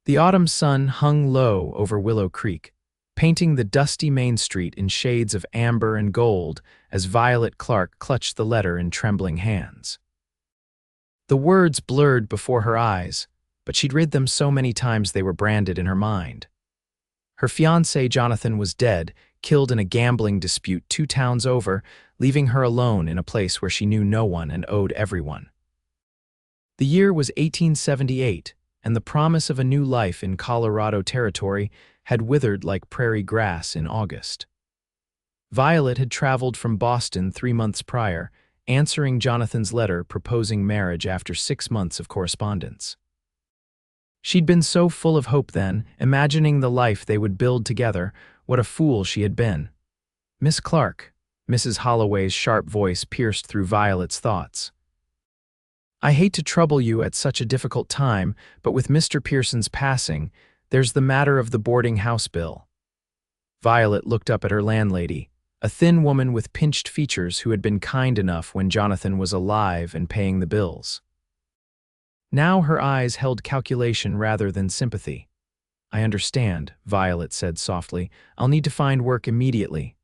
The autumn sun hung low over Willow Creek, painting the dusty main street in shades of amber and gold as Clarke clutched the letter in trembling hands. The words blurred before her eyes, but she'd read them so many times they were branded in her mind. Her fiancé Jonathan was dead, killed in a gambling dispute 2 towns over, leaving her alone in a place where she knew no one and owed everyone. The year was 1878, and the promise of a new life in Colorado territory had withered like prairie grass in August. Violet had traveled from Boston 3 months prior, answering Jonathan's letter proposing marriage after 6 months of correspondence. She'd been so full of hope then, imagining the life they would build together. What a fool she had been. "Miss Clarke," Mrs. Holloway's sharp voice pierced through Violet's thoughts. "I hate to trouble you at such a difficult time, but with Mr. Pearson's passing, there's the matter of the boarding house bill." Violet looked up at her landlady, a thin woman with pinched features who had been kind enough when Jonathan was alive and paying the bills. Now her eyes held calculation rather than sympathy. "I understand," Violet said softly. "I'll need to find work immediately."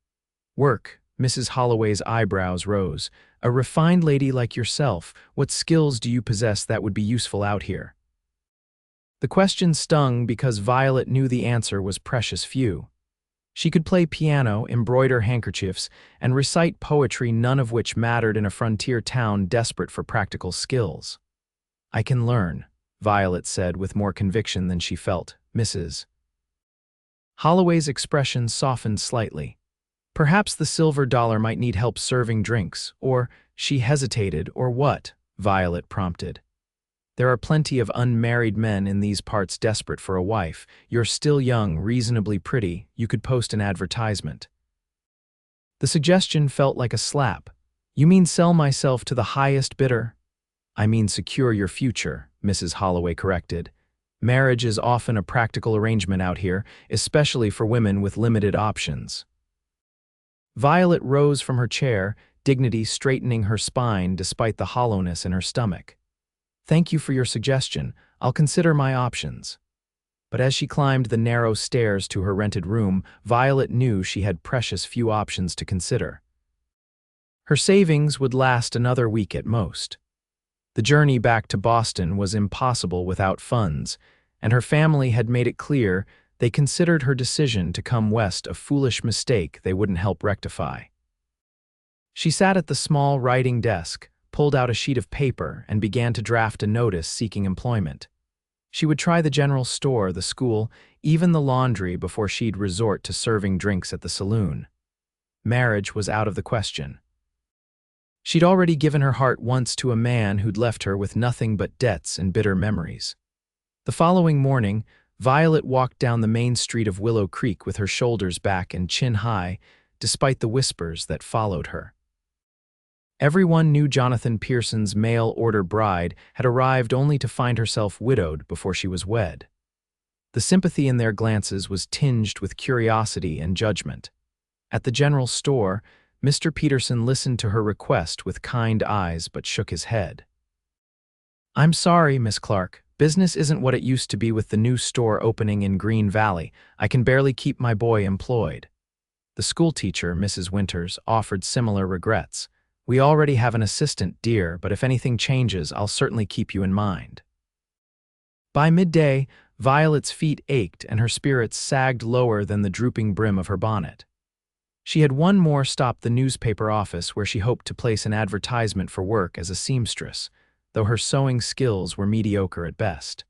"Work?" Mrs. Holloway's eyebrows rose. "A refined lady like yourself, what skills do you possess that would be useful out here?" The question stung because Violet knew the answer was precious few. She could play piano, embroider handkerchiefs, and recite poetry, none of which mattered in a frontier town desperate for practical skills. "I can learn," Violet said with more conviction than she felt. "Mrs. Holloway's expression softened slightly. Perhaps the silver dollar might need help serving drinks, or, she hesitated, or what? Violet prompted. "There are plenty of unmarried men in these parts desperate for a wife. You're still young, reasonably pretty. You could post an advertisement." The suggestion felt like a slap. "You mean sell myself to the highest bidder?" "I mean secure your future," Mrs. Holloway corrected. "Marriage is often a practical arrangement out here, especially for women with limited options." Violet rose from her chair, dignity straightening her spine despite the hollowness in her stomach. "Thank you for your suggestion. I'll consider my options." But as she climbed the narrow stairs to her rented room, Violet knew she had precious few options to consider. Her savings would last another week at most. The journey back to Boston was impossible without funds, and her family had made it clear they considered her decision to come west a foolish mistake they wouldn't help rectify. She sat at the small writing desk, pulled out a sheet of paper, and began to draft a notice seeking employment. She would try the general store, the school, even the laundry before she'd resort to serving drinks at the saloon. Marriage was out of the question. She'd already given her heart once to a man who'd left her with nothing but debts and bitter memories. The following morning, Violet walked down the main street of Willow Creek with her shoulders back and chin high, despite the whispers that followed her. Everyone knew Jonathan Pearson's mail-order bride had arrived only to find herself widowed before she was wed. The sympathy in their glances was tinged with curiosity and judgment. At the general store, Mr. Peterson listened to her request with kind eyes but shook his head. "I'm sorry, Miss Clarke. Business isn't what it used to be with the new store opening in Green Valley. I can barely keep my boy employed." The schoolteacher, Mrs. Winters, offered similar regrets. "We already have an assistant, dear, but if anything changes, I'll certainly keep you in mind." By midday, Violet's feet ached and her spirits sagged lower than the drooping brim of her bonnet. She had one more stop, the newspaper office, where she hoped to place an advertisement for work as a seamstress, though her sewing skills were mediocre at best.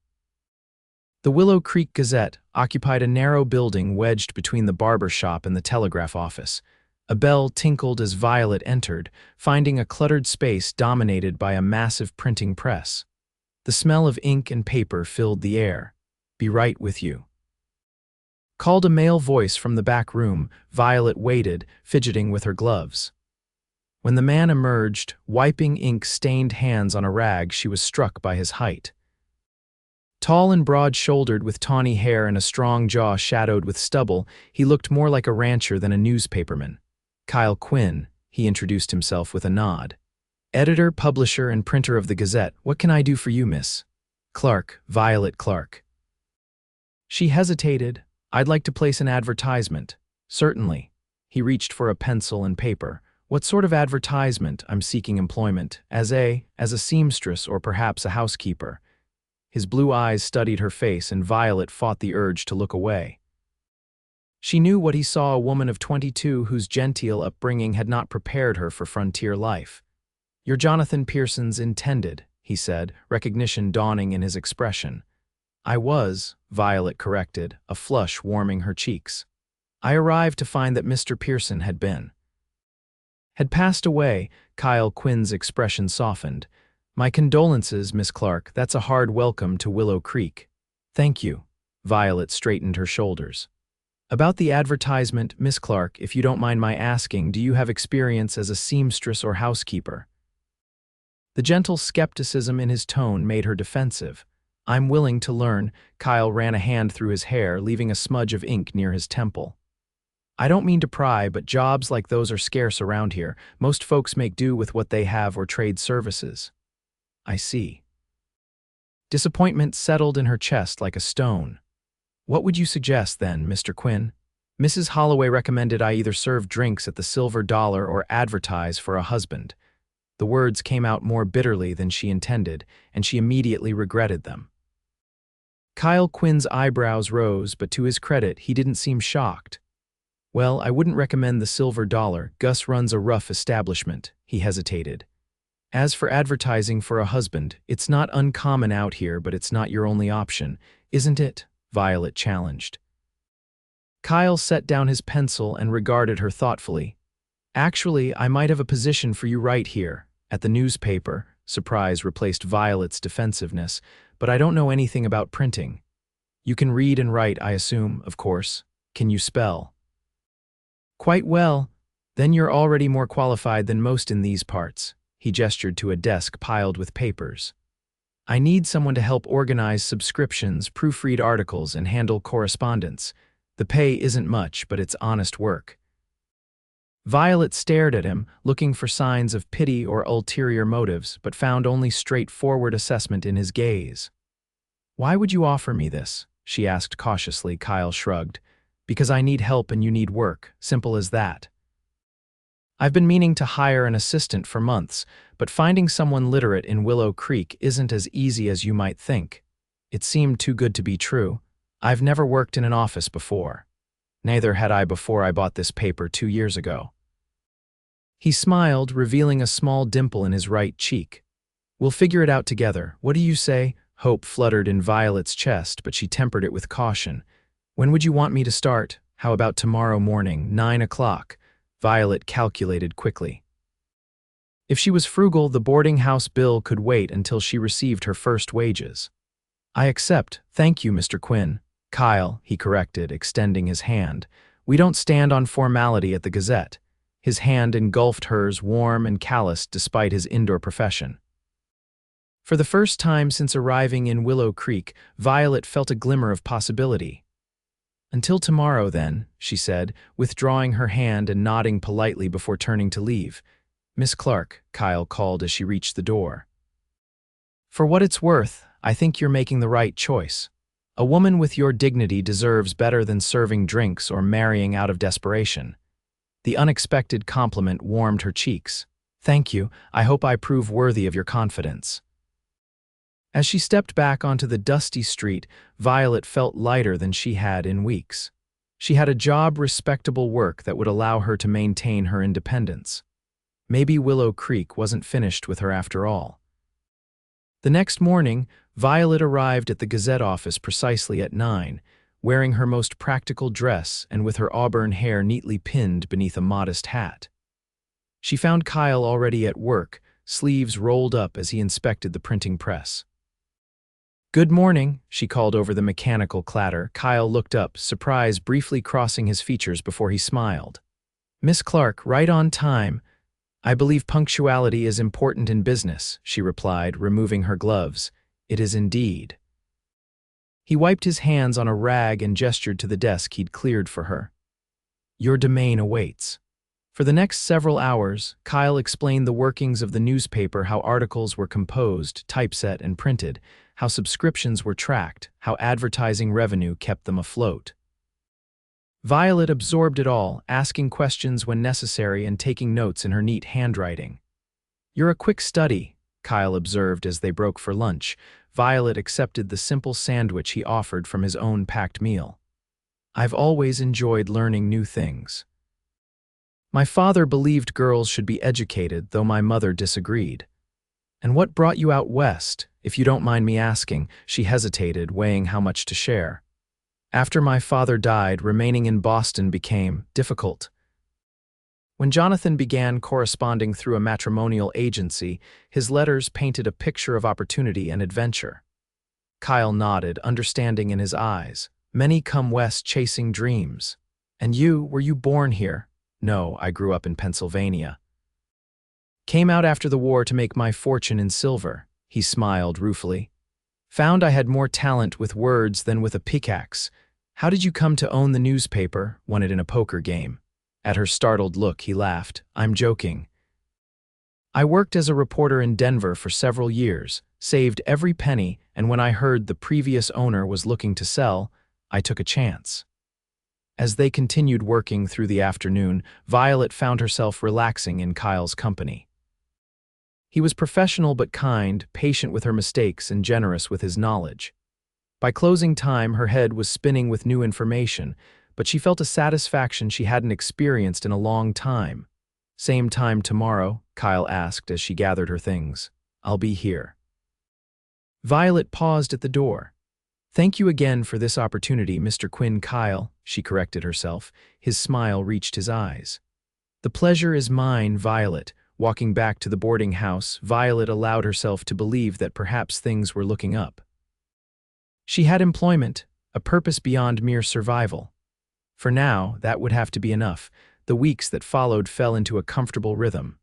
The Willow Creek Gazette occupied a narrow building wedged between the barber shop and the telegraph office. A bell tinkled as Violet entered, finding a cluttered space dominated by a massive printing press. The smell of ink and paper filled the air. "Be right with you," called a male voice from the back room. Violet waited, fidgeting with her gloves. When the man emerged, wiping ink-stained hands on a rag, she was struck by his height. Tall and broad-shouldered, with tawny hair and a strong jaw shadowed with stubble, he looked more like a rancher than a newspaperman. "Kyle Quinn," he introduced himself with a nod. "Editor, publisher, and printer of the Gazette. What can I do for you, Miss Clarke?" "Violet Clarke." She hesitated. "I'd like to place an advertisement." "Certainly." He reached for a pencil and paper. "What sort of advertisement?" "I'm seeking employment. As a seamstress or perhaps a housekeeper." His blue eyes studied her face, and Violet fought the urge to look away. She knew what he saw: a woman of 22 whose genteel upbringing had not prepared her for frontier life. "You're Jonathan Pearson's intended," he said, recognition dawning in his expression. "I was," Violet corrected, a flush warming her cheeks. "I arrived to find that Mr. Pearson had passed away." Quinn's expression softened. "My condolences, Miss Clarke. That's a hard welcome to Willow Creek." "Thank you." Violet straightened her shoulders. "About the advertisement, Miss Clarke, if you don't mind my asking, do you have experience as a seamstress or housekeeper?" The gentle skepticism in his tone made her defensive. "I'm willing to learn." Kyle ran a hand through his hair, leaving a smudge of ink near his temple. "I don't mean to pry, but jobs like those are scarce around here. Most folks make do with what they have or trade services." "I see." Disappointment settled in her chest like a stone. "What would you suggest, then, Mr. Quinn?" "Mrs. Holloway recommended I either serve drinks at the Silver Dollar or advertise for a husband." The words came out more bitterly than she intended, and she immediately regretted them. Quinn's eyebrows rose, but to his credit, he didn't seem shocked. "Well, I wouldn't recommend the Silver Dollar. Gus runs a rough establishment." He hesitated. "As for advertising for a husband, it's not uncommon out here, but it's not your only option, isn't it?" Violet challenged. Kyle set down his pencil and regarded her thoughtfully. "Actually, I might have a position for you right here, at the newspaper." Surprise replaced Violet's defensiveness. "But I don't know anything about printing." "You can read and write, I assume, of course. Can you spell?" "Quite well." "Then you're already more qualified than most in these parts." He gestured to a desk piled with papers. "I need someone to help organize subscriptions, proofread articles, and handle correspondence. The pay isn't much, but it's honest work." Violet stared at him, looking for signs of pity or ulterior motives, but found only straightforward assessment in his gaze. "Why would you offer me this?" she asked cautiously. Kyle shrugged. "Because I need help and you need work. Simple as that." "I've been meaning to hire an assistant for months, but finding someone literate in Willow Creek isn't as easy as you might think." It seemed too good to be true. "I've never worked in an office before." "Neither had I before I bought this paper 2 years ago." He smiled, revealing a small dimple in his right cheek. "We'll figure it out together. What do you say?" Hope fluttered in Violet's chest, but she tempered it with caution. "When would you want me to start?" "How about tomorrow morning, 9 o'clock? Violet calculated quickly. If she was frugal, the boarding house bill could wait until she received her first wages. "I accept. Thank you, Mr. Quinn." "Kyle," he corrected, extending his hand. "We don't stand on formality at the Gazette." His hand engulfed hers, warm and calloused despite his indoor profession. For the first time since arriving in Willow Creek, Violet felt a glimmer of possibility. "Until tomorrow, then," she said, withdrawing her hand and nodding politely before turning to leave. "Miss Clarke," Kyle called as she reached the door. "For what it's worth, I think you're making the right choice. A woman with your dignity deserves better than serving drinks or marrying out of desperation." The unexpected compliment warmed her cheeks. "Thank you. I hope I prove worthy of your confidence." As she stepped back onto the dusty street, Violet felt lighter than she had in weeks. She had a job, respectable work that would allow her to maintain her independence. Maybe Willow Creek wasn't finished with her after all. The next morning, Violet arrived at the Gazette office precisely at 9, wearing her most practical dress and with her auburn hair neatly pinned beneath a modest hat. She found Kyle already at work, sleeves rolled up as he inspected the printing press. "Good morning," she called over the mechanical clatter. Kyle looked up, surprise briefly crossing his features before he smiled. "Miss Clarke, right on time." "I believe punctuality is important in business," she replied, removing her gloves. "It is indeed." He wiped his hands on a rag and gestured to the desk he'd cleared for her. "Your domain awaits." For the next several hours, Kyle explained the workings of the newspaper, how articles were composed, typeset, and printed, how subscriptions were tracked, how advertising revenue kept them afloat. Violet absorbed it all, asking questions when necessary and taking notes in her neat handwriting. "You're a quick study," Kyle observed as they broke for lunch. Violet accepted the simple sandwich he offered from his own packed meal. "I've always enjoyed learning new things. My father believed girls should be educated, though my mother disagreed." "And what brought you out west, if you don't mind me asking?" She hesitated, weighing how much to share. "After my father died, remaining in Boston became difficult. When Jonathan began corresponding through a matrimonial agency, his letters painted a picture of opportunity and adventure." Kyle nodded, understanding in his eyes. "Many come west chasing dreams. And you, were you born here?" "No, I grew up in Pennsylvania. Came out after the war to make my fortune in silver." He smiled ruefully. "Found I had more talent with words than with a pickaxe. How did you come to own the newspaper?" "Won it in a poker game." At her startled look, he laughed. "I'm joking. I worked as a reporter in Denver for several years, saved every penny, and when I heard the previous owner was looking to sell, I took a chance." As they continued working through the afternoon, Violet found herself relaxing in Kyle's company. He was professional but kind, patient with her mistakes, and generous with his knowledge. By closing time, her head was spinning with new information, but she felt a satisfaction she hadn't experienced in a long time. "Same time tomorrow?" Kyle asked as she gathered her things. "I'll be here." Violet paused at the door. "Thank you again for this opportunity, Mr. Quinn." "Kyle," she corrected herself. His smile reached his eyes. "The pleasure is mine, Violet." Walking back to the boarding house, Violet allowed herself to believe that perhaps things were looking up. She had employment, a purpose beyond mere survival. For now, that would have to be enough. The weeks that followed fell into a comfortable rhythm.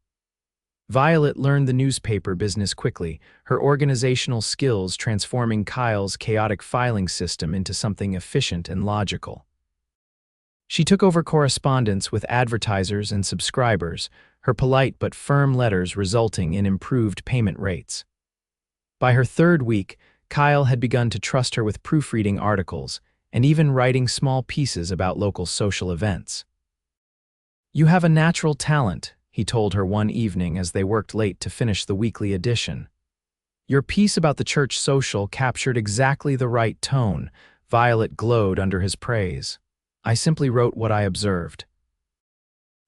Violet learned the newspaper business quickly, her organizational skills transforming Kyle's chaotic filing system into something efficient and logical. She took over correspondence with advertisers and subscribers, her polite but firm letters resulting in improved payment rates. By her third week, Kyle had begun to trust her with proofreading articles and even writing small pieces about local social events. "You have a natural talent," he told her one evening as they worked late to finish the weekly edition. "Your piece about the church social captured exactly the right tone." Violet glowed under his praise. "I simply wrote what I observed."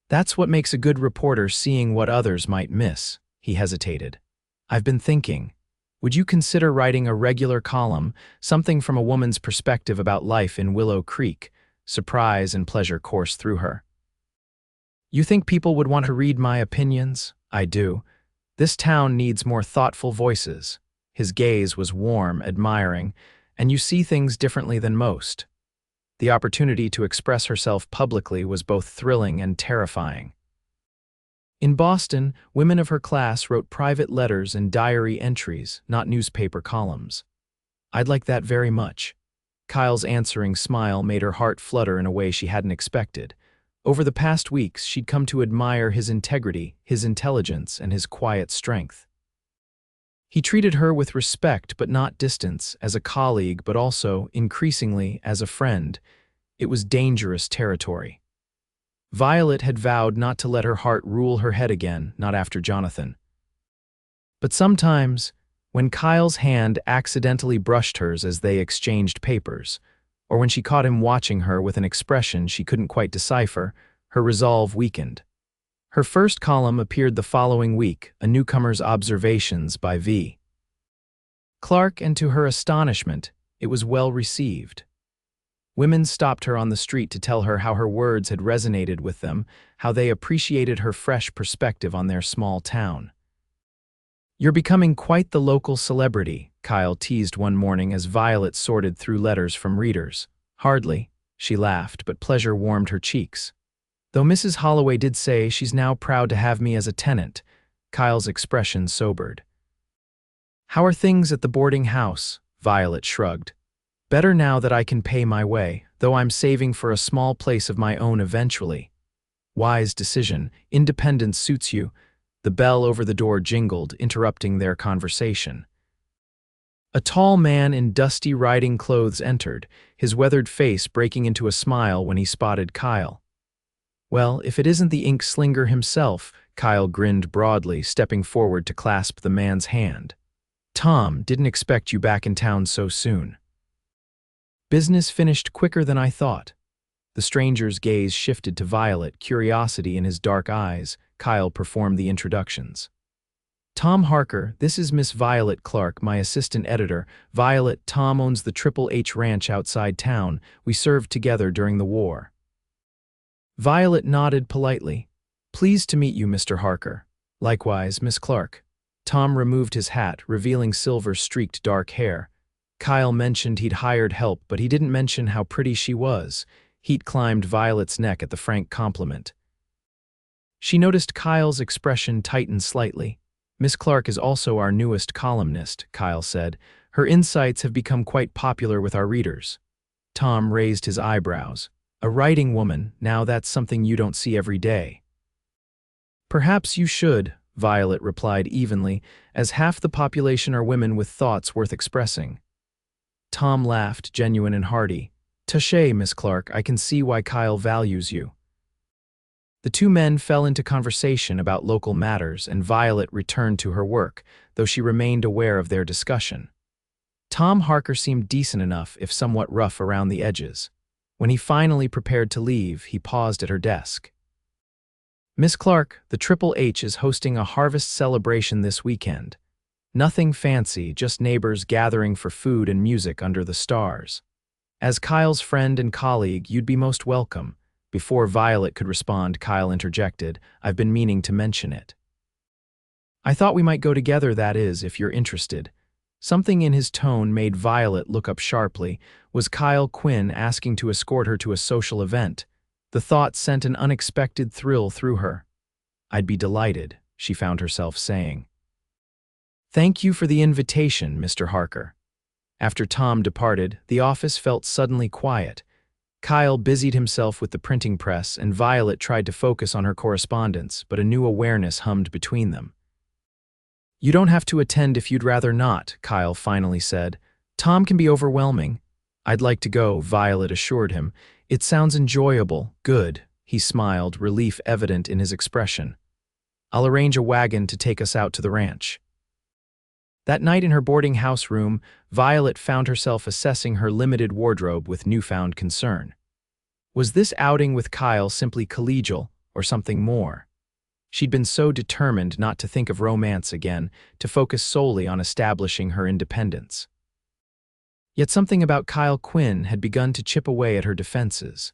"That's what makes a good reporter, seeing what others might miss." He hesitated. "I've been thinking, would you consider writing a regular column, something from a woman's perspective about life in Willow Creek?" Surprise and pleasure coursed through her. "You think people would want to read my opinions?" "I do. This town needs more thoughtful voices." His gaze was warm, admiring. "And you see things differently than most." The opportunity to express herself publicly was both thrilling and terrifying. In Boston, women of her class wrote private letters and diary entries, not newspaper columns. "I'd like that very much." Kyle's answering smile made her heart flutter in a way she hadn't expected. Over the past weeks, she'd come to admire his integrity, his intelligence, and his quiet strength. He treated her with respect but not distance, as a colleague but also, increasingly, as a friend. It was dangerous territory. Violet had vowed not to let her heart rule her head again, not after Jonathan. But sometimes, when Kyle's hand accidentally brushed hers as they exchanged papers, or when she caught him watching her with an expression she couldn't quite decipher, her resolve weakened. Her first column appeared the following week, A Newcomer's Observations by V. Clarke, and to her astonishment, it was well received. Women stopped her on the street to tell her how her words had resonated with them, how they appreciated her fresh perspective on their small town. "You're becoming quite the local celebrity," Kyle teased one morning as Violet sorted through letters from readers. "Hardly," she laughed, but pleasure warmed her cheeks. "Though Mrs. Holloway did say she's now proud to have me as a tenant." Kyle's expression sobered. "How are things at the boarding house?" Violet shrugged. "Better now that I can pay my way, though I'm saving for a small place of my own eventually." Wise decision. Independence suits you. The bell over the door jingled, interrupting their conversation. A tall man in dusty riding clothes entered, his weathered face breaking into a smile when he spotted Kyle. Well, if it isn't the ink slinger himself, Kyle grinned broadly, stepping forward to clasp the man's hand. Tom, didn't expect you back in town so soon. Business finished quicker than I thought. The stranger's gaze shifted to Violet, curiosity in his dark eyes. Kyle performed the introductions. Tom Harker, this is Miss Violet Clarke, my assistant editor. Violet, Tom owns the Triple H Ranch outside town. We served together during the war. Violet nodded politely. Pleased to meet you, Mr. Harker. Likewise, Miss Clarke. Tom removed his hat, revealing silver-streaked dark hair. Kyle mentioned he'd hired help, but he didn't mention how pretty she was. Heat climbed Violet's neck at the frank compliment. She noticed Kyle's expression tighten slightly. Miss Clarke is also our newest columnist, Kyle said. Her insights have become quite popular with our readers. Tom raised his eyebrows. A writing woman, now that's something you don't see every day. Perhaps you should, Violet replied evenly, as half the population are women with thoughts worth expressing. Tom laughed, genuine and hearty. Touché, Miss Clarke, I can see why Kyle values you. The two men fell into conversation about local matters, and Violet returned to her work, though she remained aware of their discussion. Tom Harker seemed decent enough, if somewhat rough around the edges. When he finally prepared to leave, he paused at her desk. Miss Clarke, the Triple H is hosting a harvest celebration this weekend. Nothing fancy, just neighbors gathering for food and music under the stars. As Kyle's friend and colleague, you'd be most welcome. Before Violet could respond, Kyle interjected, I've been meaning to mention it. I thought we might go together, that is, if you're interested. Something in his tone made Violet look up sharply. Was Kyle Quinn asking to escort her to a social event? The thought sent an unexpected thrill through her. I'd be delighted, she found herself saying. Thank you for the invitation, Mr. Harker. After Tom departed, the office felt suddenly quiet. Kyle busied himself with the printing press, and Violet tried to focus on her correspondence, but a new awareness hummed between them. You don't have to attend if you'd rather not, Kyle finally said. Tom can be overwhelming. I'd like to go, Violet assured him. It sounds enjoyable. Good, he smiled, relief evident in his expression. I'll arrange a wagon to take us out to the ranch. That night in her boarding house room, Violet found herself assessing her limited wardrobe with newfound concern. Was this outing with Kyle simply collegial, or something more? She'd been so determined not to think of romance again, to focus solely on establishing her independence. Yet something about Kyle Quinn had begun to chip away at her defenses.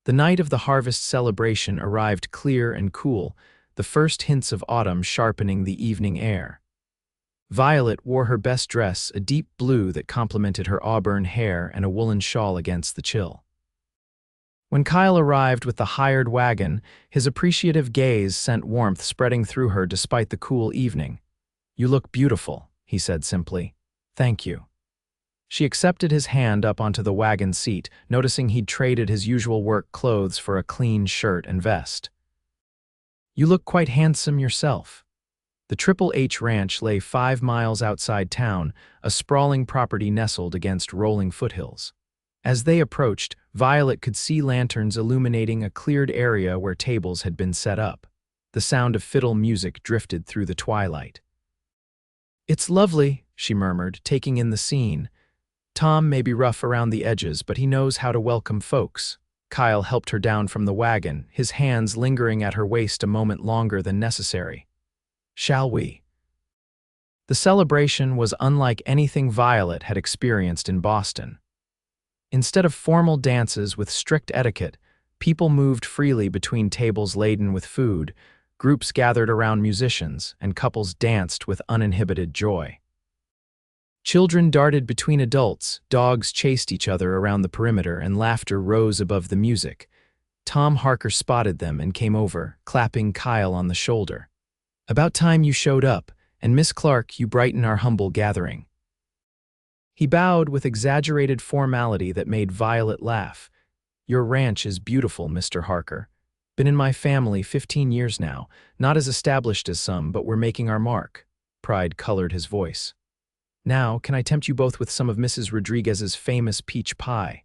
The night of the harvest celebration arrived clear and cool, the first hints of autumn sharpening the evening air. Violet wore her best dress, a deep blue that complemented her auburn hair, and a woolen shawl against the chill. When Kyle arrived with the hired wagon, his appreciative gaze sent warmth spreading through her despite the cool evening. You look beautiful, he said simply. Thank you. She accepted his hand up onto the wagon seat, noticing he'd traded his usual work clothes for a clean shirt and vest. You look quite handsome yourself. The Triple H Ranch lay 5 miles outside town, a sprawling property nestled against rolling foothills. As they approached, Violet could see lanterns illuminating a cleared area where tables had been set up. The sound of fiddle music drifted through the twilight. It's lovely, she murmured, taking in the scene. Tom may be rough around the edges, but he knows how to welcome folks. Kyle helped her down from the wagon, his hands lingering at her waist a moment longer than necessary. Shall we? The celebration was unlike anything Violet had experienced in Boston. Instead of formal dances with strict etiquette, people moved freely between tables laden with food, groups gathered around musicians, and couples danced with uninhibited joy. Children darted between adults, dogs chased each other around the perimeter, and laughter rose above the music. Tom Harker spotted them and came over, clapping Kyle on the shoulder. About time you showed up, and Miss Clarke, you brighten our humble gathering. He bowed with exaggerated formality that made Violet laugh. Your ranch is beautiful, Mr. Harker. Been in my family 15 years now, not as established as some, but we're making our mark. Pride colored his voice. Now, can I tempt you both with some of Mrs. Rodriguez's famous peach pie?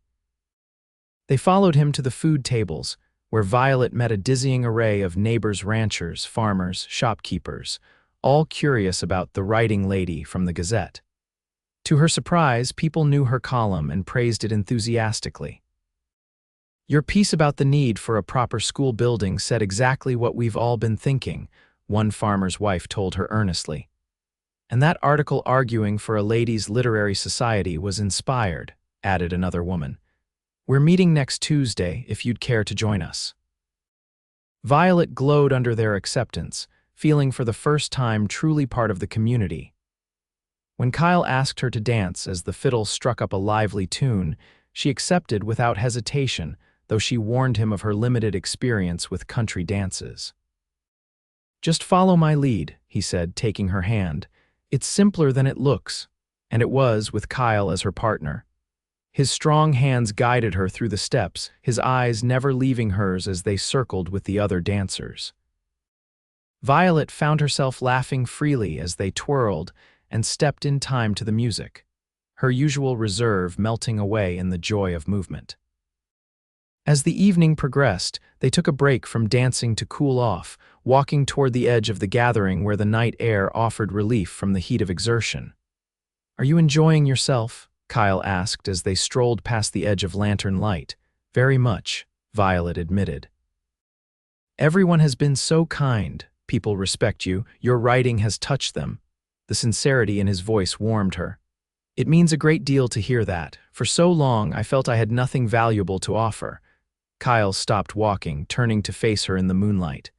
They followed him to the food tables, where Violet met a dizzying array of neighbors, ranchers, farmers, shopkeepers, all curious about the writing lady from the Gazette. To her surprise, people knew her column and praised it enthusiastically. Your piece about the need for a proper school building said exactly what we've all been thinking, one farmer's wife told her earnestly. And that article arguing for a ladies' literary society was inspired, added another woman. We're meeting next Tuesday if you'd care to join us. Violet glowed under their acceptance, feeling for the first time truly part of the community. When Kyle asked her to dance as the fiddle struck up a lively tune, she accepted without hesitation, though she warned him of her limited experience with country dances. Just follow my lead, he said, taking her hand. It's simpler than it looks, and it was with Kyle as her partner. His strong hands guided her through the steps, his eyes never leaving hers as they circled with the other dancers. Violet found herself laughing freely as they twirled and stepped in time to the music, her usual reserve melting away in the joy of movement. As the evening progressed, they took a break from dancing to cool off, walking toward the edge of the gathering where the night air offered relief from the heat of exertion. Are you enjoying yourself? Kyle asked as they strolled past the edge of lantern light. Very much, Violet admitted. Everyone has been so kind. People respect you. Your writing has touched them. The sincerity in his voice warmed her. It means a great deal to hear that. For so long, I felt I had nothing valuable to offer. Kyle stopped walking, turning to face her in the moonlight.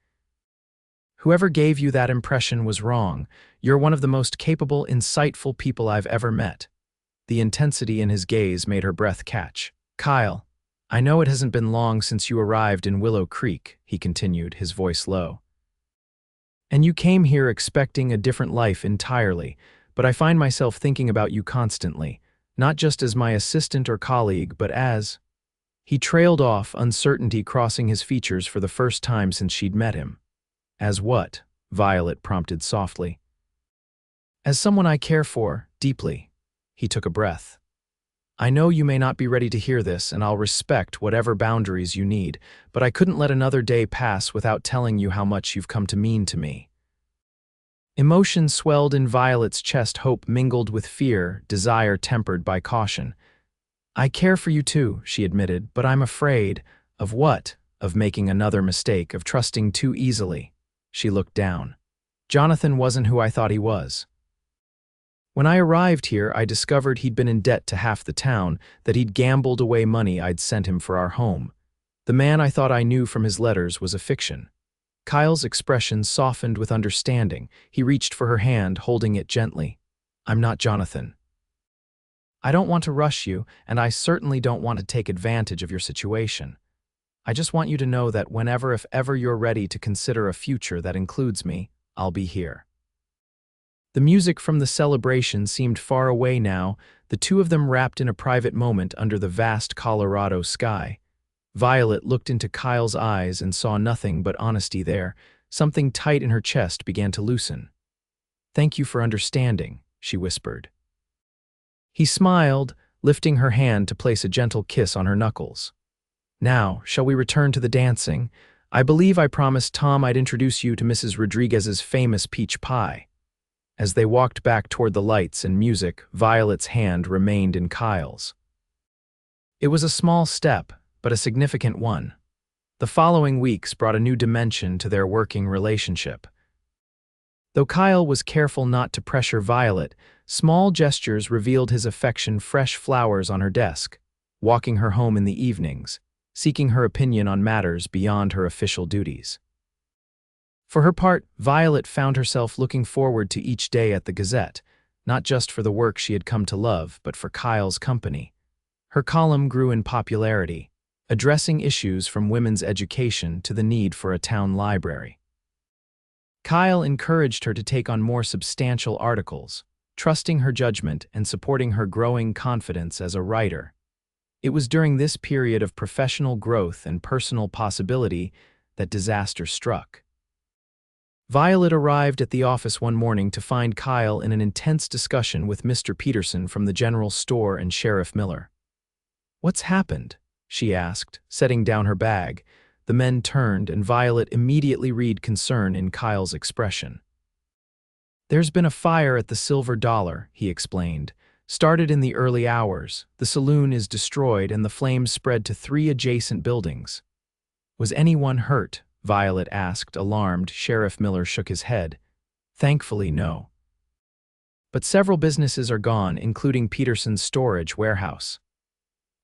Whoever gave you that impression was wrong. You're one of the most capable, insightful people I've ever met. The intensity in his gaze made her breath catch. Kyle, I know it hasn't been long since you arrived in Willow Creek, he continued, his voice low. And you came here expecting a different life entirely, but I find myself thinking about you constantly, not just as my assistant or colleague, but as... He trailed off, uncertainty crossing his features for the first time since she'd met him. As what? Violet prompted softly. As someone I care for, deeply. He took a breath. I know you may not be ready to hear this, and I'll respect whatever boundaries you need, but I couldn't let another day pass without telling you how much you've come to mean to me. Emotion swelled in Violet's chest, hope mingled with fear, desire tempered by caution. I care for you too, she admitted, but I'm afraid. Of what? Of making another mistake, of trusting too easily. She looked down. Jonathan wasn't who I thought he was. When I arrived here, I discovered he'd been in debt to half the town, that he'd gambled away money I'd sent him for our home. The man I thought I knew from his letters was a fiction. Kyle's expression softened with understanding. He reached for her hand, holding it gently. I'm not Jonathan. I don't want to rush you, and I certainly don't want to take advantage of your situation. I just want you to know that whenever, if ever you're ready to consider a future that includes me, I'll be here. The music from the celebration seemed far away now, the two of them wrapped in a private moment under the vast Colorado sky. Violet looked into Kyle's eyes and saw nothing but honesty there. Something tight in her chest began to loosen. Thank you for understanding, she whispered. He smiled, lifting her hand to place a gentle kiss on her knuckles. Now, shall we return to the dancing? I believe I promised Tom I'd introduce you to Mrs. Rodriguez's famous peach pie. As they walked back toward the lights and music, Violet's hand remained in Kyle's. It was a small step, but a significant one. The following weeks brought a new dimension to their working relationship. Though Kyle was careful not to pressure Violet, small gestures revealed his affection, fresh flowers on her desk, walking her home in the evenings, seeking her opinion on matters beyond her official duties. For her part, Violet found herself looking forward to each day at the Gazette, not just for the work she had come to love, but for Kyle's company. Her column grew in popularity, addressing issues from women's education to the need for a town library. Kyle encouraged her to take on more substantial articles, trusting her judgment and supporting her growing confidence as a writer. It was during this period of professional growth and personal possibility that disaster struck. Violet arrived at the office one morning to find Kyle in an intense discussion with Mr. Peterson from the general store and Sheriff Miller. "What's happened?" she asked, setting down her bag. The men turned, and Violet immediately read concern in Kyle's expression. "There's been a fire at the Silver Dollar," he explained. "Started in the early hours. The saloon is destroyed and the flames spread to 3 adjacent buildings." "Was anyone hurt?" Violet asked, alarmed. Sheriff Miller shook his head. "Thankfully, no. But several businesses are gone, including Peterson's storage warehouse."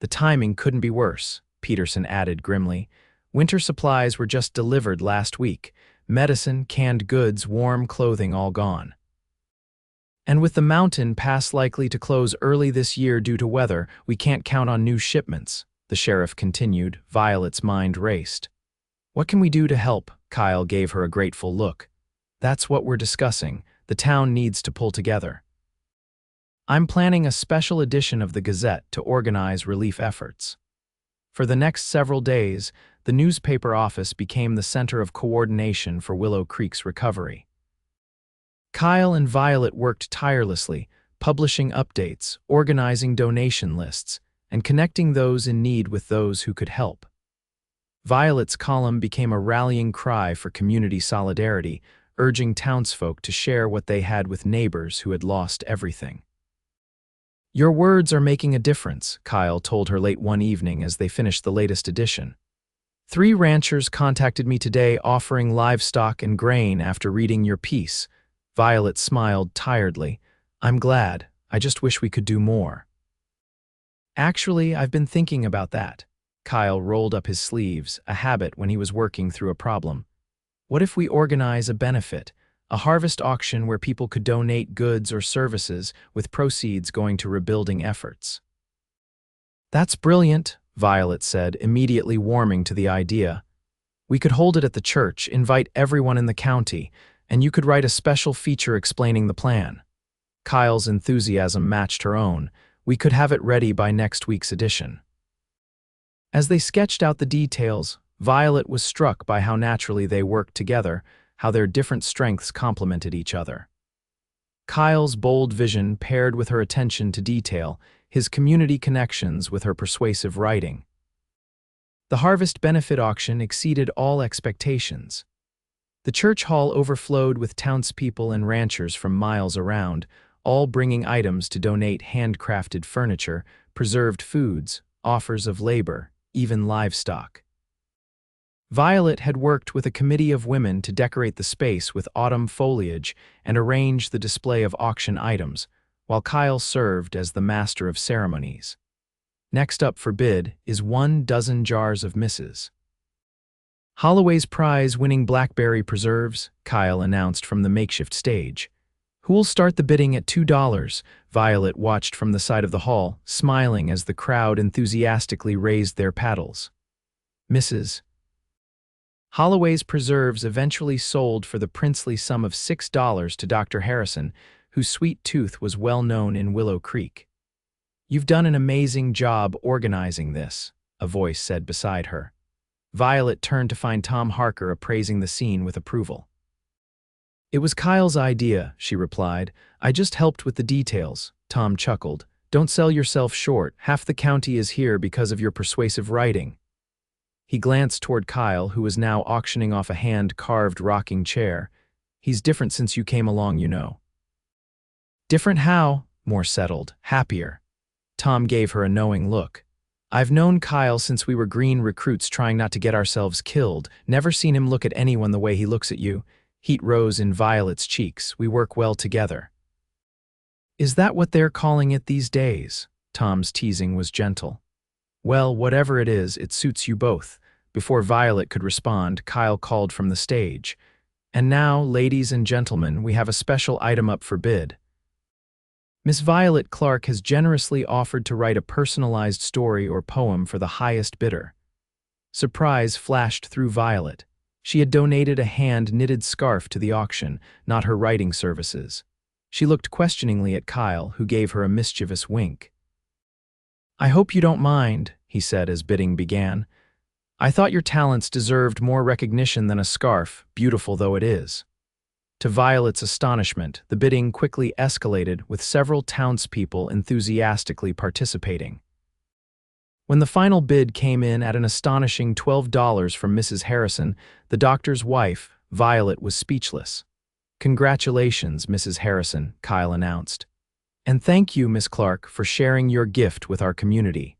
"The timing couldn't be worse," Peterson added grimly. "Winter supplies were just delivered last week. Medicine, canned goods, warm clothing all gone. And with the mountain pass likely to close early this year due to weather, we can't count on new shipments," the sheriff continued. Violet's mind raced. "What can we do to help?" Kyle gave her a grateful look. "That's what we're discussing. The town needs to pull together. I'm planning a special edition of the Gazette to organize relief efforts." For the next several days, the newspaper office became the center of coordination for Willow Creek's recovery. Kyle and Violet worked tirelessly, publishing updates, organizing donation lists, and connecting those in need with those who could help. Violet's column became a rallying cry for community solidarity, urging townsfolk to share what they had with neighbors who had lost everything. "Your words are making a difference," Kyle told her late one evening as they finished the latest edition. 3 ranchers contacted me today offering livestock and grain after reading your piece." Violet smiled tiredly. "I'm glad. I just wish we could do more." "Actually, I've been thinking about that." Kyle rolled up his sleeves, a habit when he was working through a problem. "What if we organize a benefit, a harvest auction where people could donate goods or services with proceeds going to rebuilding efforts?" "That's brilliant," Violet said, immediately warming to the idea. "We could hold it at the church, invite everyone in the county, and you could write a special feature explaining the plan." Kyle's enthusiasm matched her own. "We could have it ready by next week's edition." As they sketched out the details, Violet was struck by how naturally they worked together, how their different strengths complemented each other. Kyle's bold vision paired with her attention to detail, his community connections with her persuasive writing. The harvest benefit auction exceeded all expectations. The church hall overflowed with townspeople and ranchers from miles around, all bringing items to donate handcrafted furniture, preserved foods, offers of labor, even livestock. Violet had worked with a committee of women to decorate the space with autumn foliage and arrange the display of auction items, while Kyle served as the master of ceremonies. Next up for bid is 12 jars of Mrs. Holloway's prize-winning blackberry preserves, Kyle announced from the makeshift stage. "Who'll start the bidding at $2? Violet watched from the side of the hall, smiling as the crowd enthusiastically raised their paddles. Mrs. Holloway's preserves eventually sold for the princely sum of $6 to Dr. Harrison, whose sweet tooth was well known in Willow Creek. "You've done an amazing job organizing this," a voice said beside her. Violet turned to find Tom Harker appraising the scene with approval. "It was Kyle's idea," she replied. "I just helped with the details." Tom chuckled. "Don't sell yourself short. Half the county is here because of your persuasive writing." He glanced toward Kyle, who was now auctioning off a hand-carved rocking chair. "He's different since you came along, you know." "Different how?" "More settled, happier." Tom gave her a knowing look. "I've known Kyle since we were green recruits trying not to get ourselves killed. Never seen him look at anyone the way he looks at you." Heat rose in Violet's cheeks. "We work well together." "Is that what they're calling it these days?" Tom's teasing was gentle. "Well, whatever it is, it suits you both." Before Violet could respond, Kyle called from the stage. "And now, ladies and gentlemen, we have a special item up for bid. Miss Violet Clarke has generously offered to write a personalized story or poem for the highest bidder." Surprise flashed through Violet. She had donated a hand-knitted scarf to the auction, not her writing services. She looked questioningly at Kyle, who gave her a mischievous wink. "I hope you don't mind," he said as bidding began. I thought your talents deserved more recognition than a scarf, beautiful though it is. To Violet's astonishment, the bidding quickly escalated, with several townspeople enthusiastically participating. When the final bid came in at an astonishing $12 from Mrs. Harrison, the doctor's wife, Violet, was speechless. "Congratulations, Mrs. Harrison," Kyle announced. "And thank you, Miss Clarke, for sharing your gift with our community."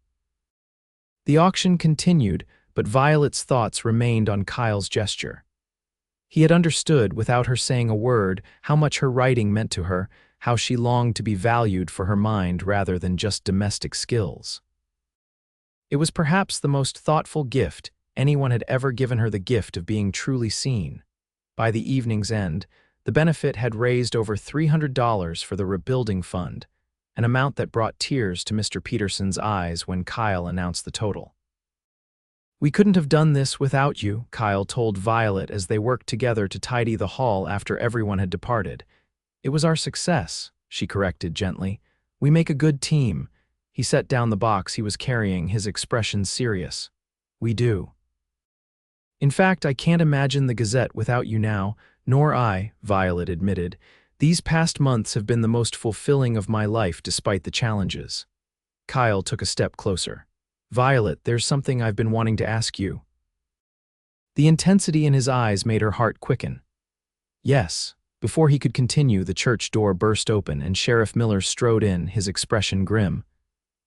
The auction continued, but Violet's thoughts remained on Kyle's gesture. He had understood, without her saying a word, how much her writing meant to her, how she longed to be valued for her mind rather than just domestic skills. It was perhaps the most thoughtful gift anyone had ever given her, the gift of being truly seen. By the evening's end, the benefit had raised over $300 for the rebuilding fund, an amount that brought tears to Mr. Peterson's eyes when Kyle announced the total. "We couldn't have done this without you," Kyle told Violet as they worked together to tidy the hall after everyone had departed. "It was our success," she corrected gently. "We make a good team." He set down the box he was carrying, his expression serious. "We do. In fact, I can't imagine the Gazette without you now." "Nor I," Violet admitted. "These past months have been the most fulfilling of my life despite the challenges." Kyle took a step closer. "Violet, there's something I've been wanting to ask you." The intensity in his eyes made her heart quicken. "Yes." Before he could continue, the church door burst open and Sheriff Miller strode in, his expression grim.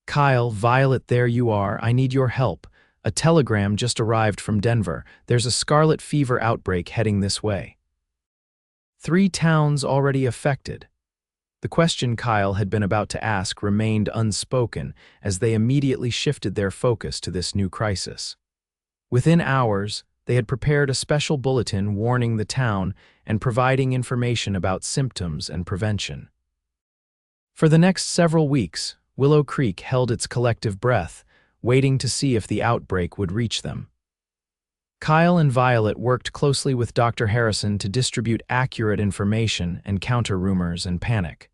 "Kyle, Violet, there you are. I need your help. A telegram just arrived from Denver. There's a scarlet fever outbreak heading this way. 3 towns already affected." The question Kyle had been about to ask remained unspoken as they immediately shifted their focus to this new crisis. Within hours, they had prepared a special bulletin warning the town and providing information about symptoms and prevention. For the next several weeks, Willow Creek held its collective breath, waiting to see if the outbreak would reach them. Kyle and Violet worked closely with Dr. Harrison to distribute accurate information and counter rumors and panic.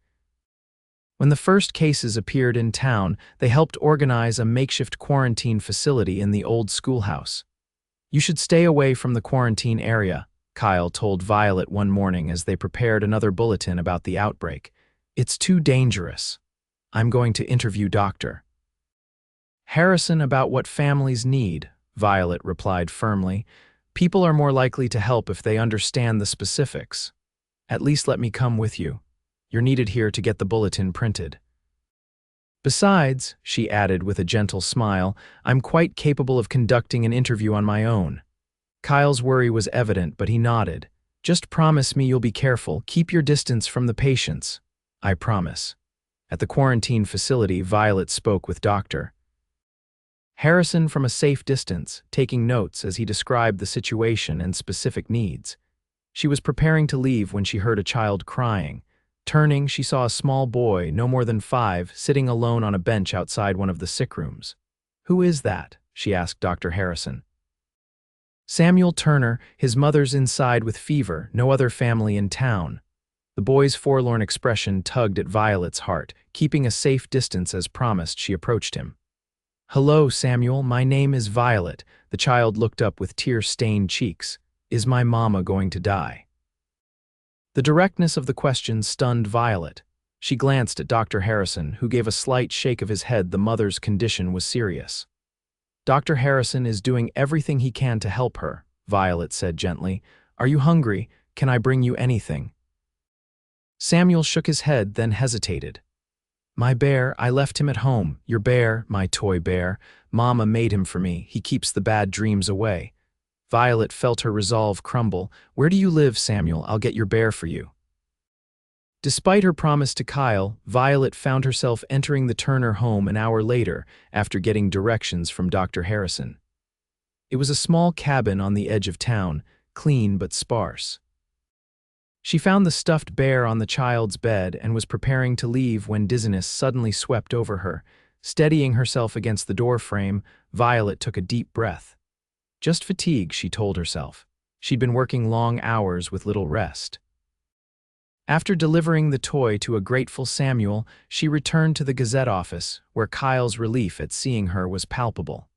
When the first cases appeared in town, they helped organize a makeshift quarantine facility in the old schoolhouse. "You should stay away from the quarantine area," Kyle told Violet one morning as they prepared another bulletin about the outbreak. "It's too dangerous. I'm going to interview Dr. Harrison about what families need," Violet replied firmly. "People are more likely to help if they understand the specifics. At least let me come with you. You're needed here to get the bulletin printed. Besides," she added with a gentle smile, "I'm quite capable of conducting an interview on my own." Kyle's worry was evident, but he nodded. "Just promise me you'll be careful. Keep your distance from the patients." "I promise." At the quarantine facility, Violet spoke with Dr. Harrison from a safe distance, taking notes as he described the situation and specific needs. She was preparing to leave when she heard a child crying. Turning, she saw a small boy, no more than 5, sitting alone on a bench outside one of the sick rooms. "Who is that?" she asked Dr. Harrison. "Samuel Turner. His mother's inside with fever, no other family in town." The boy's forlorn expression tugged at Violet's heart. Keeping a safe distance as promised, she approached him. "Hello, Samuel. My name is Violet." The child looked up with tear-stained cheeks. "Is my mama going to die?" The directness of the question stunned Violet. She glanced at Dr. Harrison, who gave a slight shake of his head. The mother's condition was serious. "Dr. Harrison is doing everything he can to help her," Violet said gently. "Are you hungry? Can I bring you anything?" Samuel shook his head, then hesitated. "My bear, I left him at home." "Your bear?" "My toy bear. Mama made him for me. He keeps the bad dreams away." Violet felt her resolve crumble. "Where do you live, Samuel? I'll get your bear for you." Despite her promise to Kyle, Violet found herself entering the Turner home an hour later after getting directions from Dr. Harrison. It was a small cabin on the edge of town, clean but sparse. She found the stuffed bear on the child's bed and was preparing to leave when dizziness suddenly swept over her. Steadying herself against the doorframe, Violet took a deep breath. Just fatigue, she told herself. She'd been working long hours with little rest. After delivering the toy to a grateful Samuel, she returned to the Gazette office, where Kyle's relief at seeing her was palpable.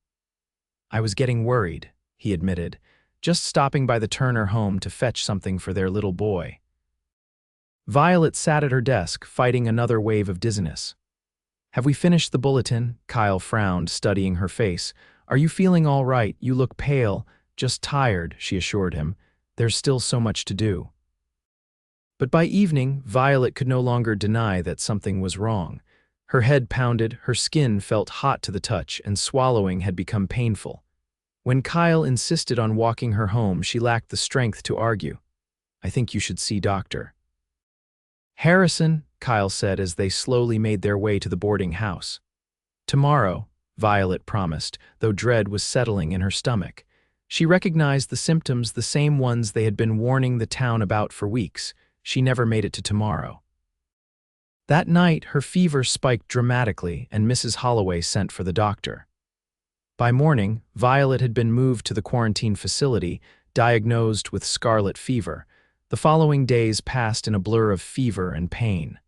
I was getting worried, he admitted, just stopping by the Turner home to fetch something for their little boy. Violet sat at her desk, fighting another wave of dizziness. Have we finished the bulletin? Kyle frowned, studying her face. Are you feeling all right? You look pale. Just tired, she assured him. There's still so much to do. But by evening, Violet could no longer deny that something was wrong. Her head pounded, her skin felt hot to the touch, and swallowing had become painful. When Kyle insisted on walking her home, she lacked the strength to argue. I think you should see Doctor Harrison, Kyle said as they slowly made their way to the boarding house. Tomorrow, Violet promised, though dread was settling in her stomach. She recognized the symptoms, the same ones they had been warning the town about for weeks. She never made it to tomorrow. That night, her fever spiked dramatically, and Mrs. Holloway sent for the doctor. By morning, Violet had been moved to the quarantine facility, diagnosed with scarlet fever. The following days passed in a blur of fever and pain.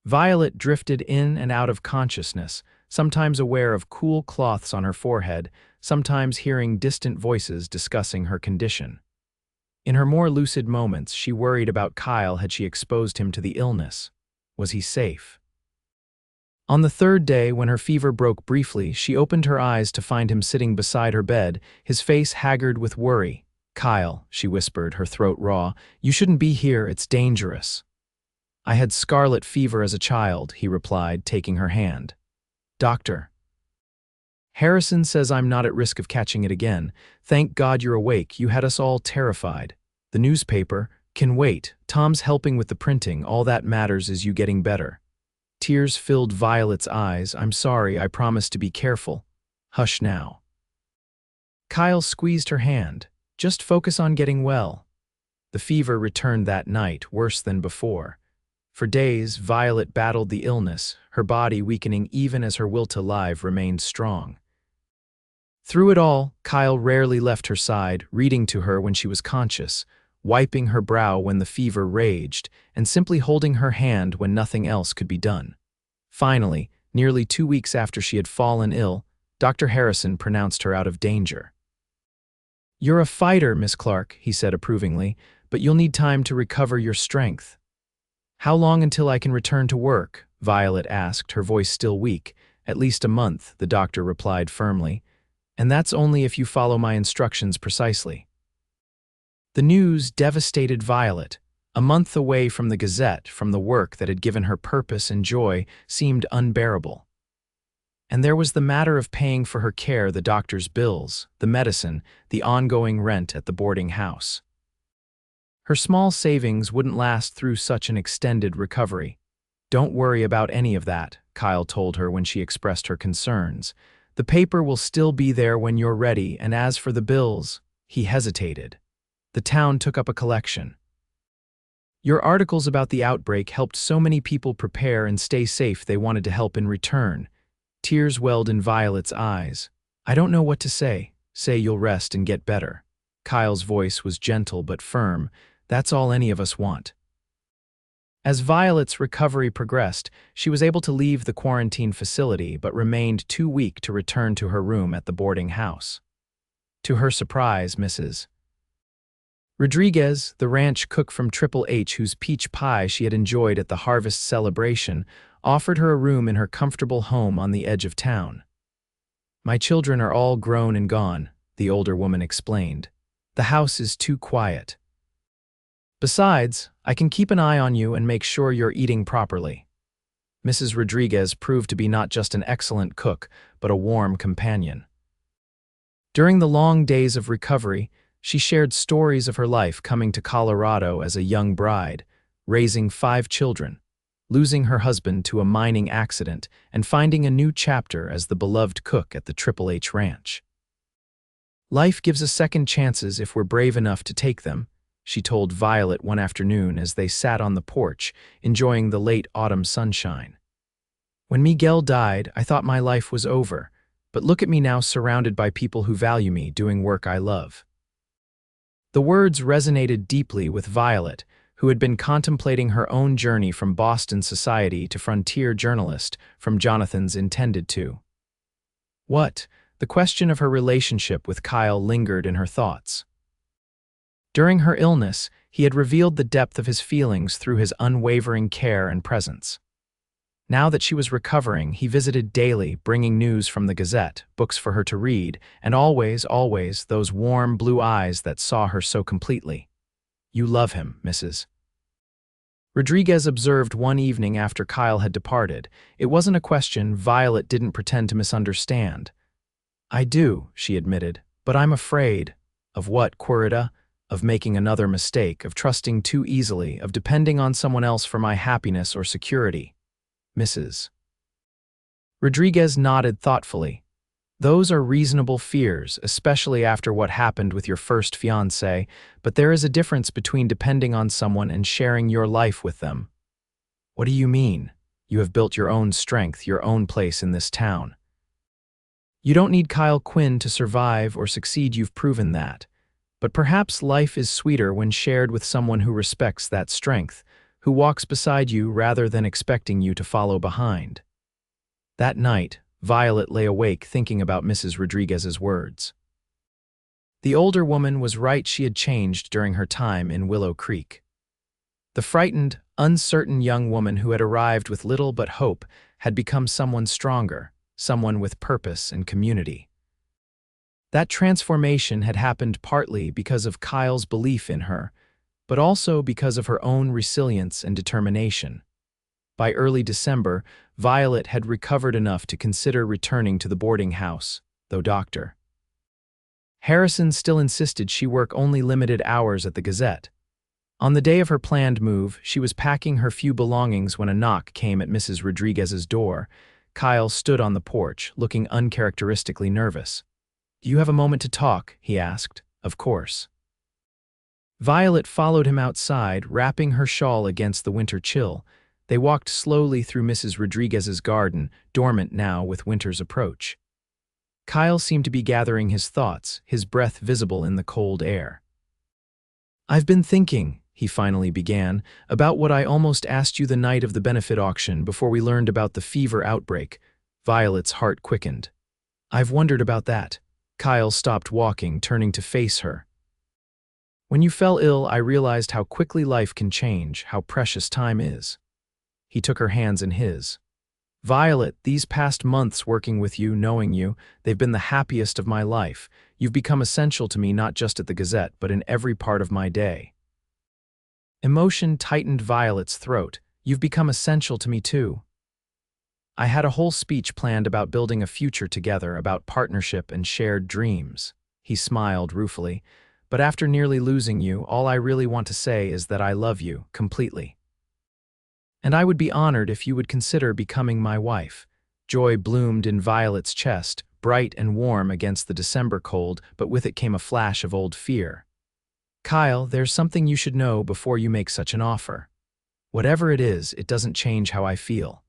Violet drifted in and out of consciousness, sometimes aware of cool cloths on her forehead, sometimes hearing distant voices discussing her condition. In her more lucid moments, she worried about Kyle. Had she exposed him to the illness? Was he safe? On the third day, when her fever broke briefly, she opened her eyes to find him sitting beside her bed, his face haggard with worry. Kyle, she whispered, her throat raw, you shouldn't be here, it's dangerous. I had scarlet fever as a child, he replied, taking her hand. Doctor Harrison says I'm not at risk of catching it again. Thank God you're awake, you had us all terrified. The newspaper can wait, Tom's helping with the printing, all that matters is you getting better. Tears filled Violet's eyes. I'm sorry, I promised to be careful. Hush now. Kyle squeezed her hand. Just focus on getting well. The fever returned that night, worse than before. For days, Violet battled the illness, her body weakening even as her will to live remained strong. Through it all, Kyle rarely left her side, reading to her when she was conscious, wiping her brow when the fever raged, and simply holding her hand when nothing else could be done. Finally, nearly 2 weeks after she had fallen ill, Dr. Harrison pronounced her out of danger. You're a fighter, Miss Clarke, he said approvingly, but you'll need time to recover your strength. How long until I can return to work? Violet asked, her voice still weak. At least a month, the doctor replied firmly. And that's only if you follow my instructions precisely. The news devastated Violet. A month away from the Gazette, from the work that had given her purpose and joy, seemed unbearable. And there was the matter of paying for her care, the doctor's bills, the medicine, the ongoing rent at the boarding house. Her small savings wouldn't last through such an extended recovery. Don't worry about any of that, Kyle told her when she expressed her concerns. The paper will still be there when you're ready, and as for the bills, he hesitated. The town took up a collection. Your articles about the outbreak helped so many people prepare and stay safe they wanted to help in return. Tears welled in Violet's eyes. I don't know what to say. Say you'll rest and get better. Kyle's voice was gentle but firm. That's all any of us want. As Violet's recovery progressed, she was able to leave the quarantine facility but remained too weak to return to her room at the boarding house. To her surprise, Mrs. Rodriguez, the ranch cook from Triple H whose peach pie she had enjoyed at the harvest celebration, offered her a room in her comfortable home on the edge of town. My children are all grown and gone, the older woman explained. The house is too quiet. Besides, I can keep an eye on you and make sure you're eating properly. Mrs. Rodriguez proved to be not just an excellent cook, but a warm companion. During the long days of recovery, she shared stories of her life coming to Colorado as a young bride, raising 5 children, losing her husband to a mining accident, and finding a new chapter as the beloved cook at the Triple H Ranch. Life gives us second chances if we're brave enough to take them, she told Violet one afternoon as they sat on the porch, enjoying the late autumn sunshine. When Miguel died, I thought my life was over, but look at me now, surrounded by people who value me, doing work I love. The words resonated deeply with Violet, who had been contemplating her own journey from Boston society to frontier journalist, from Jonathan's intended to. What? The question of her relationship with Kyle lingered in her thoughts. During her illness, he had revealed the depth of his feelings through his unwavering care and presence. Now that she was recovering, he visited daily, bringing news from the Gazette, books for her to read, and always, those warm blue eyes that saw her so completely. "You love him, Mrs. Rodriguez observed one evening after Kyle had departed. It wasn't a question Violet didn't pretend to misunderstand. "I do," she admitted, "but I'm afraid." "Of what, Querida?" "Of making another mistake, of trusting too easily, of depending on someone else for my happiness or security, Mrs. Rodriguez nodded thoughtfully. "Those are reasonable fears, especially after what happened with your first fiancé, but there is a difference between depending on someone and sharing your life with them." "What do you mean? You have built your own strength, your own place in this town." "You don't need Kyle Quinn to survive or succeed, you've proven that. But perhaps life is sweeter when shared with someone who respects that strength, who walks beside you rather than expecting you to follow behind." That night, Violet lay awake thinking about Mrs. Rodriguez's words. The older woman was right, she had changed during her time in Willow Creek. The frightened, uncertain young woman who had arrived with little but hope had become someone stronger, someone with purpose and community. That transformation had happened partly because of Kyle's belief in her, but also because of her own resilience and determination. By early December, Violet had recovered enough to consider returning to the boarding house, though Dr. Harrison still insisted she work only limited hours at the Gazette. On the day of her planned move, she was packing her few belongings when a knock came at Mrs. Rodriguez's door. Kyle stood on the porch, looking uncharacteristically nervous. "Do you have a moment to talk?" he asked. "Of course." Violet followed him outside, wrapping her shawl against the winter chill. They walked slowly through Mrs. Rodriguez's garden, dormant now with winter's approach. Kyle seemed to be gathering his thoughts, his breath visible in the cold air. "I've been thinking," he finally began, "about what I almost asked you the night of the benefit auction before we learned about the fever outbreak." Violet's heart quickened. "I've wondered about that." Kyle stopped walking, turning to face her. "When you fell ill, I realized how quickly life can change, how precious time is." He took her hands in his. "Violet, these past months working with you, knowing you, they've been the happiest of my life. You've become essential to me not just at the Gazette, but in every part of my day." Emotion tightened Violet's throat. "You've become essential to me too." "I had a whole speech planned about building a future together, about partnership and shared dreams." He smiled ruefully. "But after nearly losing you, all I really want to say is that I love you, completely. And I would be honored if you would consider becoming my wife." Joy bloomed in Violet's chest, bright and warm against the December cold, but with it came a flash of old fear. "Kyle, there's something you should know before you make such an offer. Whatever it is, it doesn't change how I feel."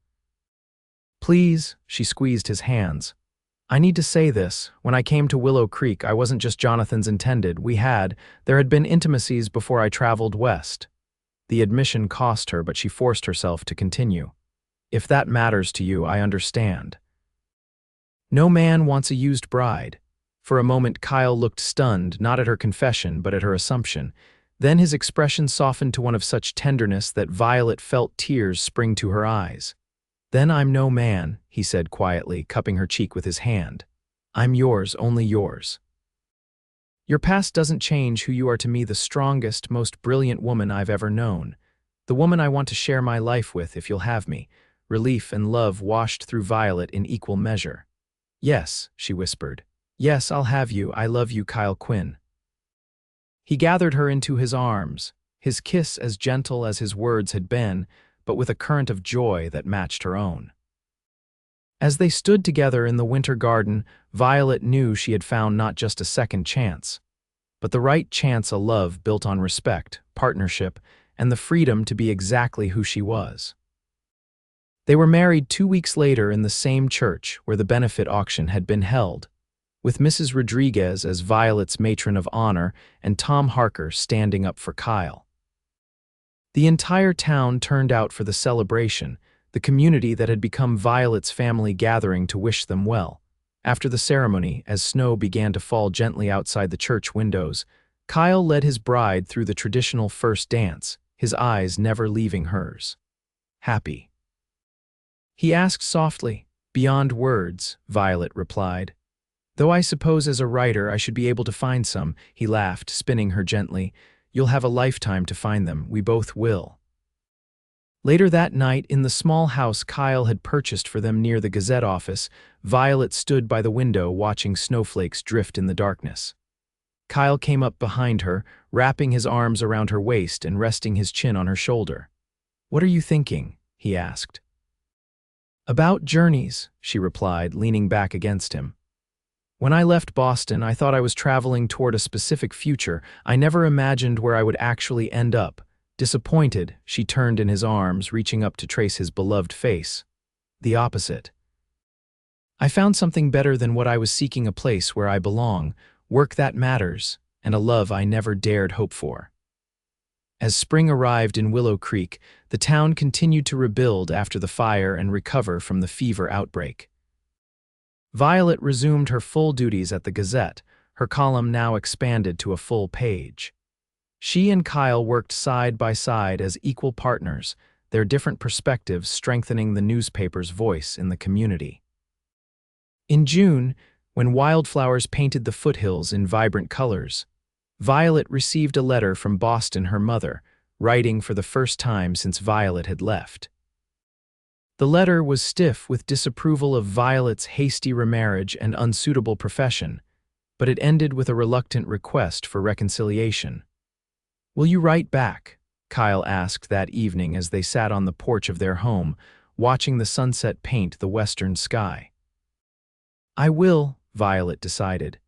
"Please," she squeezed his hands. "I need to say this. When I came to Willow Creek, I wasn't just Jonathan's intended. There had been intimacies before I traveled west." The admission cost her, but she forced herself to continue. "If that matters to you, I understand." "No man wants a used bride." For a moment, Kyle looked stunned, not at her confession, but at her assumption. Then his expression softened to one of such tenderness that Violet felt tears spring to her eyes. "Then I'm no man," he said quietly, cupping her cheek with his hand. "I'm yours, only yours. Your past doesn't change who you are to me, the strongest, most brilliant woman I've ever known. The woman I want to share my life with, if you'll have me." Relief and love washed through Violet in equal measure. "Yes," she whispered. "Yes, I'll have you. I love you, Kyle Quinn." He gathered her into his arms, his kiss as gentle as his words had been, but with a current of joy that matched her own. As they stood together in the winter garden, Violet knew she had found not just a second chance, but the right chance, a love built on respect, partnership, and the freedom to be exactly who she was. They were married 2 weeks later in the same church where the benefit auction had been held, with Mrs. Rodriguez as Violet's matron of honor and Tom Harker standing up for Kyle. The entire town turned out for the celebration, the community that had become Violet's family gathering to wish them well. After the ceremony, as snow began to fall gently outside the church windows, Kyle led his bride through the traditional first dance, his eyes never leaving hers. Happy? He asked softly. Beyond words, Violet replied. Though I suppose as a writer I should be able to find some, he laughed, spinning her gently. You'll have a lifetime to find them, we both will. Later that night, in the small house Kyle had purchased for them near the Gazette office, Violet stood by the window watching snowflakes drift in the darkness. Kyle came up behind her, wrapping his arms around her waist and resting his chin on her shoulder. What are you thinking? He asked. About journeys, she replied, leaning back against him. When I left Boston, I thought I was traveling toward a specific future. I never imagined where I would actually end up. Disappointed, she turned in his arms, reaching up to trace his beloved face. The opposite. I found something better than what I was seeking, a place where I belong, work that matters, and a love I never dared hope for. As spring arrived in Willow Creek, the town continued to rebuild after the fire and recover from the fever outbreak. Violet resumed her full duties at the Gazette, her column now expanded to a full page. She and Kyle worked side by side as equal partners, their different perspectives strengthening the newspaper's voice in the community. In June, when wildflowers painted the foothills in vibrant colors, Violet received a letter from Boston, her mother, writing for the first time since Violet had left. The letter was stiff with disapproval of Violet's hasty remarriage and unsuitable profession, but it ended with a reluctant request for reconciliation. Will you write back? Kyle asked that evening as they sat on the porch of their home, watching the sunset paint the western sky. I will, Violet decided.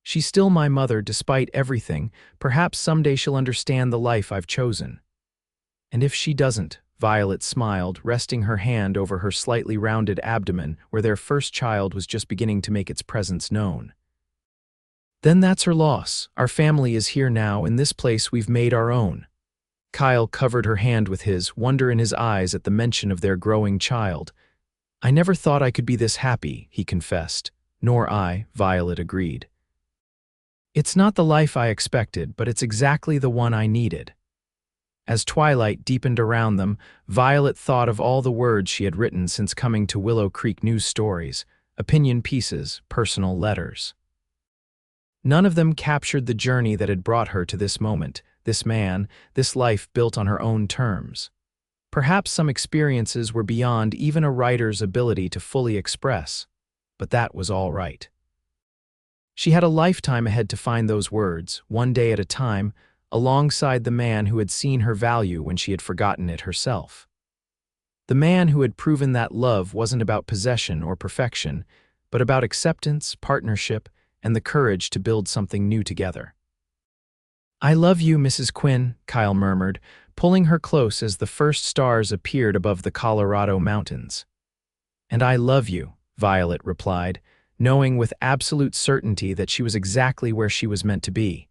She's still my mother despite everything. Perhaps someday she'll understand the life I've chosen. And if she doesn't, Violet smiled, resting her hand over her slightly rounded abdomen where their first child was just beginning to make its presence known. Then that's her loss. Our family is here now, in this place we've made our own. Kyle covered her hand with his, wonder in his eyes at the mention of their growing child. I never thought I could be this happy, he confessed. Nor I, Violet agreed. It's not the life I expected, but it's exactly the one I needed. As twilight deepened around them, Violet thought of all the words she had written since coming to Willow Creek, news stories, opinion pieces, personal letters. None of them captured the journey that had brought her to this moment, this man, this life built on her own terms. Perhaps some experiences were beyond even a writer's ability to fully express, but that was all right. She had a lifetime ahead to find those words, one day at a time, alongside the man who had seen her value when she had forgotten it herself. The man who had proven that love wasn't about possession or perfection, but about acceptance, partnership, and the courage to build something new together. I love you, Mrs. Quinn, Kyle murmured, pulling her close as the first stars appeared above the Colorado mountains. And I love you, Violet replied, knowing with absolute certainty that she was exactly where she was meant to be.